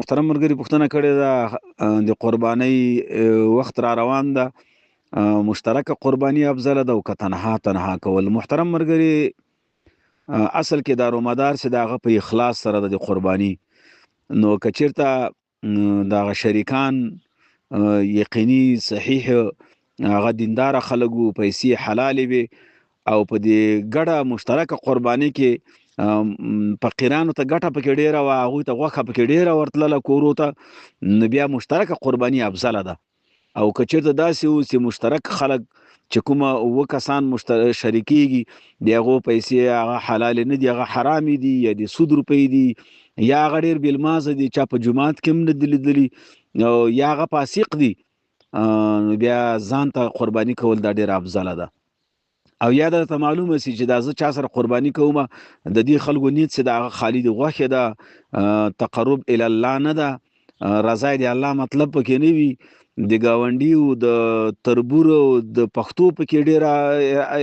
محترم ملګري پوښتنه کړې ده د قربانۍ وخت را روان ده، مشترکه قرباني افضله ده او که تنها کول. محترم ملګري اصل کې دارومدار چې د هغه په اخلاص سره د قرباني، نو که چېرته دغه شریکان یقیني صحیح هغه دینداره خلک وو، پیسې حلالې وي او په دې ګډه مشترکه قرباني کې فقیرانو ته ګټه پکې ډیره وه، هغوی ته غوښه پکې ډیره ورتلله کورو ته، نو بیا مشترکه قرباني افضله ده. او که چېرته داسې و چې مشترک خلک چې کومه اووه کسان شریکېږي د هغو پیسې هغه حلالې نه دي، هغه حرامې دي یا د سود روپۍ دي یا هغه ډېر بېلمازه دي، چا په جومات کې هم نه دي لیدلي او یا هغه فاسق دي، نو بیا ځان ته قرباني کول دا ډېره افضله ده. او یا درته معلومه سي چې دا زه چا سره قرباني کومه د دې خلکو نیت چې د هغه خالي د غوښې ده، تقرب الی الله نه ده، رضا د الله مطلب پکې نه وي، د ګاونډیو د تربورو د پښتو پکې ډېره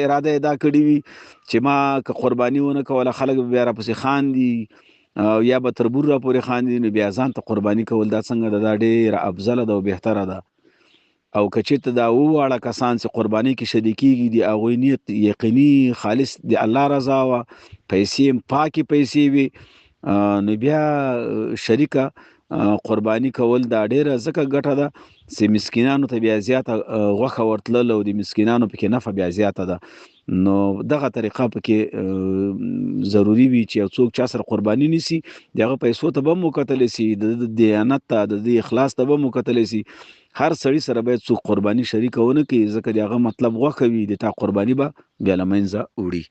اراده ادا کړې وي چې ما که قرباني ونه کوله خلک به بیا راپسې خاندي او یا به تربور راپورې خاندي، نو بیا ځان ته قرباني کول دا څنګه ده، دا ډېره افضله ده او بهتره ده. او که چېرته دا واړه کسان چې قرباني کې شریکېږي د هغوی نیت یقیني خالص د الله رضا وه، پیسې هم پاکې پیسې وي، نو بیا شریکه قرباني کول دا ډېره ځکه ګټه ده چې مسکینانو ته بیا زیاته غوښه ورتلل او د مسکینانو پکې نفع بیا زیاته ده. نو دغه طریقه پکې ضروري وي چې یو څوک چا سره قرباني نیسي د هغه پیسو ته به هم وکتلی سي، د دیانت ته د اخلاص ته به هم وکتلی سي. هر سړي سره باید څوک قرباني شریکه ونه کړي ځکه د هغه مطلب غوښه وي، د تا قرباني به بیا له منځه وړي.